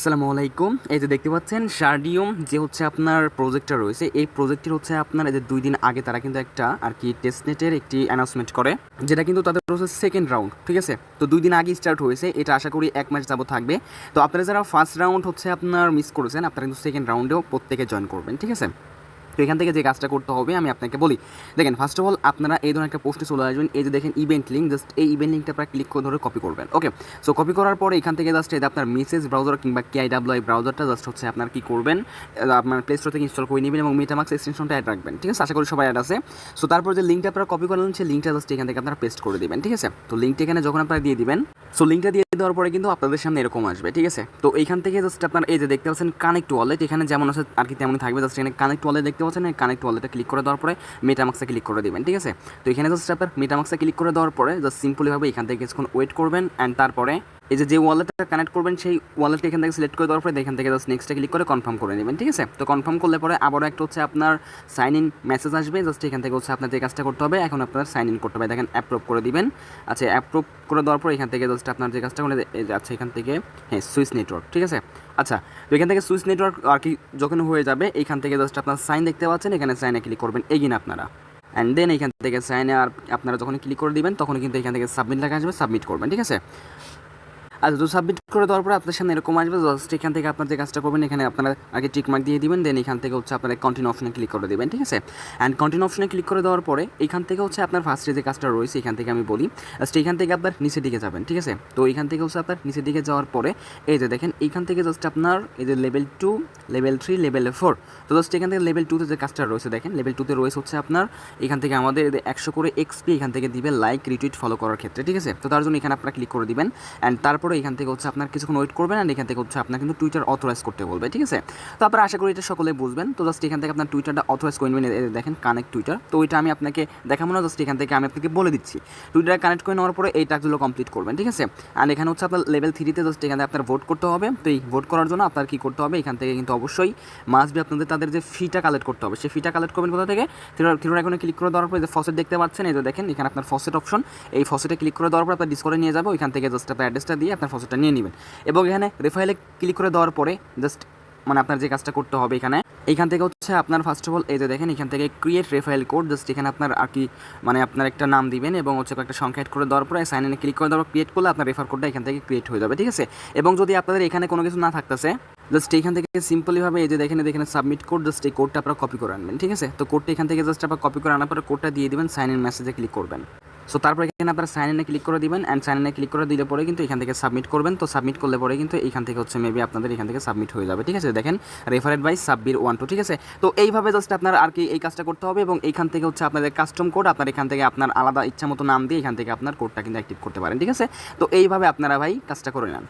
আসসালামু আলাইকুম। এই যে দেখতে পাচ্ছেন শার্ডিয়ম যে হচ্ছে আপনার প্রজেক্টটা রয়েছে, এই প্রজেক্টটির হচ্ছে আপনার এই যে ২ দিন আগে তারা কিন্তু একটা আরকি টেস্টনেটের একটি অ্যানাউন্সমেন্ট করে। যেটা কিন্তু তাদের হচ্ছে সেকেন্ড রাউন্ড, ঠিক আছে? তো ২ দিন আগেই স্টার্ট হয়েছে। এটা আশা করি ১ মাস যাবত থাকবে। তো আপনারা যারা ফার্স্ট রাউন্ড হচ্ছে আপনার মিস করেছেন, আপনারা কিন্তু সেকেন্ড রাউন্ডেও প্রত্যেকে জয়েন করবেন, ঠিক আছে? তো এখান থেকে যে কাজটা করতে হবে আমি আপনাকে বলি। দেখেন, ফার্স্ট অফ অল আপনারা এই ধরনের একটা পোস্টে চলে আসবেন। এই যে দেখেন ইভেন্ট লিঙ্ক, জাস্ট এই ইভেন্ট লিঙ্কটা আপনারা ক্লিক করে ধরে কপি করবেন। ওকে, সো কপি করার পরে এখান থেকে জাস্ট এই যে আপনার মেসেজ ব্রাউজার কিংবা KIWI ব্রাউজারটা জাস্ট হচ্ছে আপনার কী করবেন, আপনার প্লে স্টোর থেকে ইনস্টল করে নেবেন এবং মেটামাক্স এক্সটেনশনটা অ্যাড রাখবেন, ঠিক আছে? আশা করি সবাই অ্যাড আছে। সো তারপর যে লিঙ্কটা আপনারা কপি করলেন, সেই লিঙ্কটা জাস্ট এখান থেকে আপনারা পেস্ট করে দেবেন, ঠিক আছে? তো লিঙ্কটা এখানে যখন আপনারা দিয়ে দিবেন, সো লিঙ্কটা দিয়ে দেওয়ার পরে কিন্তু আপনাদের সামনে এরকম আসবে, ঠিক আছে? তো এইখান থেকে জাস্ট আপনার এই যে দেখতে পাচ্ছেন কানেক্ট ওয়ালেট, এখানে যেমন আছে আর কি তেমনই থাকবে। জাস্ট এখানে কানেক্ট ওয়ালেট দেখতে পাচ্ছেন, এই কানেক্ট ওয়ালেটে ক্লিক করে দেওয়ার পরে মেটামাক্সে ক্লিক করে দেবেন, ঠিক আছে? তো এখানে জাস্ট আপনার মেটামাক্সে ক্লিক করে দেওয়ার পরে জাস্ট সিম্পলিভাবে এখান থেকে কিছুক্ষণ ওয়েট করবেন অ্যান্ড তারপরে এই যে ওয়ালেটটা কানেক্ট করবেন সেই ওয়ালেটটা এখান থেকে সিলেক্ট করে দেওয়ার পরে এখান থেকে জাস্ট নেক্সটে ক্লিক করে কনফার্ম করে নেবেন, ঠিক আছে? তো কনফার্ম করলে পরে আবারও একটা হচ্ছে আপনার সাইন ইন মেসেজ আসবে। জাস্ট এখান থেকে হচ্ছে আপনার যে কাজটা করতে হবে, এখন আপনার সাইন ইন করতে হবে। দেখেন অ্যাপ্রুভ করে দিবেন। আচ্ছা, অ্যাপ্রুভ করে দেওয়ার পর এখান থেকে জাস্ট আপনার যে কাজটা করলে আচ্ছা এখান থেকে হ্যাঁ সুইচ নেটওয়ার্ক, ঠিক আছে? আচ্ছা, তো এখান থেকে সুইচ নেটওয়ার্ক আর কি যখন হয়ে যাবে, এখান থেকে জাস্ট আপনার সাইন দেখতে পাচ্ছেন, এখানে সাইনে ক্লিক করবেন এগিন আপনারা। অ্যান্ড দেন এখান থেকে সাইনে আর আপনারা যখন ক্লিক করে দিবেন তখন কিন্তু এখান থেকে সাবমিট লেখা আসবে, সাবমিট করবেন, ঠিক আছে? আচ্ছা, তো সাবমিট করে দেওয়ার পরে আপনার সামনে এরকম আসবে। জাস্ট এখান থেকে আপনার যে কাজটা করবেন, এখানে আপনারা আগে টিক মার্ক দিয়ে দিবেন, দেন এখান থেকে হচ্ছে আপনারা কন্টিনিউ অপশনে ক্লিক করে দেবেন, ঠিক আছে? অ্যান্ড কন্টিনিউ অপশনে ক্লিক করে দেওয়ার পরে এখান থেকে হচ্ছে আপনার ফার্স্টে যে কাজটা রয়েছে, এখান থেকে আমি বলি জাস্ট এখান থেকে আপনার নিচের দিকে যাবেন, ঠিক আছে? তো এখান থেকে হচ্ছে আপনার নিচের দিকে যাওয়ার পরে এই যে দেখেন এইখান থেকে জাস্ট আপনার এই যে লেভেল 2, লেভেল 3, লেভেল 4, তো জাস্ট এখান থেকে লেভেল 2তে যে কাজটা রয়েছে দেখেন, লেভেল 2তে রয়েছে হচ্ছে আপনার এখান থেকে আমাদের 100 করে এক্সপি এখান থেকে দিবে লাইক, রিটুইট, ফলো করার ক্ষেত্রে, ঠিক আছে? তো তার জন্য এখানে আপনারা ক্লিক করে দিবেন অ্যান্ড তারপরে এখান থেকে হচ্ছে আপনার কিছুক্ষণ ওয়েট করবেন অ্যান্ড এখান থেকে হচ্ছে আপনার কিন্তু টুইটার অথরাইজ করতে বলবে, ঠিক আছে? তো আপনারা আশা করি এটা সকলে বুঝবেন। তো জাস্ট এখান থেকে আপনার টুইটারটা অথরাইজ করে নেবেন। দেখেন কানেক্ট টুইটার, তো ওইটা আমি আপনাকে দেখাবো না, জাস্ট এখান থেকে আমি আপনাকে বলে দিচ্ছি। টুইটার কানেক্ট করে নেওয়ার পরে এই টাস্কগুলো কমপ্লিট করবেন, ঠিক আছে? অ্যান্ড এখানে হচ্ছে আপনার লেভেল 3তে জাস্ট এখানে আপনার ভোট করতে হবে। তো এই ভোট করার জন্য আপনার কী করতে হবে, এখান থেকে কিন্তু অবশ্যই মাস্ট বি আপনাদের তাদের যে ফিটা কালেক্ট করতে হবে, সেই ফিটা কালেক্ট করবেন কোথা থেকে? থিরোর আইকনে ক্লিক করে দেওয়ার পরে যে ফসেট দেখতে পাচ্ছেন, এই যে দেখেন এখানে আপনার ফসেট অপশন, এই ফসেটে ক্লিক করে দেওয়ার পর আপনার ডিসকর্ডে নিয়ে যাবে। ওইখান থেকে জাস্ট আপনার অ্যাড্রেসটা দিয়ে আপনার ফসেটটা নিয়ে নেবেন এবং এখানে রেফাইলে ক্লিক করে দেওয়ার পরে জাস্ট মানে আপনার যে কাজটা করতে হবে এইখান থেকে হচ্ছে আপনার ফার্স্ট অফ অল এই যে দেখেন এখান থেকে ক্রিয়েট রেফাইল কোড, জাস্ট এখানে আপনার আর কি মানে আপনার একটা নাম দিবেন এবং হচ্ছে একটা সংখ্যা অ্যাড করে দেওয়ার পরে সাইন ইনে ক্লিক করে দেওয়ার ক্রিয়েট করলে আপনার রেফার কোডটা এখান থেকে ক্রিয়েট হয়ে যাবে, ঠিক আছে? এবং যদি আপনাদের এখানে কোনো কিছু না থাকতেছে, জাস্ট এখান থেকে সিম্পলিভাবে এই যে দেখেন এখানে সাবমিট কোড, জাস্ট এই কোডটা আপনারা কপি করে আনবেন, ঠিক আছে? তো কোডটা এখান থেকে জাস্ট আপনার কপি করে আনার পরে কোডটা দিয়ে দিবেন, সাইন ইন মেসেজে ক্লিক করবেন। সো তারপরে এখানে আপনারা সাইন ইনে ক্লিক করে দিবেন অ্যান্ড সাইন ইনে ক্লিক করে দিলে পরে কিন্তু এখান থেকে সাবমিট করবেন। তো সাবমিট করলে পরে কিন্তু এখান থেকে হচ্ছে মেবি আপনাদের এখান থেকে সাবমিট হয়ে যাবে, ঠিক আছে? দেখেন রেফারেড বাই সাব্বির 12, ঠিক আছে? তো এইভাবে জাস্ট আপনার আর কি এই কাজটা করতে হবে এবং এইখান থেকে হচ্ছে আপনাদের কাস্টম কোড আপনার এখান থেকে আপনার আলাদা ইচ্ছা মতো নাম দিয়ে এখান থেকে আপনার কোডটা কিন্তু অ্যাক্টিভ করতে পারেন, ঠিক আছে? তো এইভাবে আপনারা ভাই কাজটা করে নেন।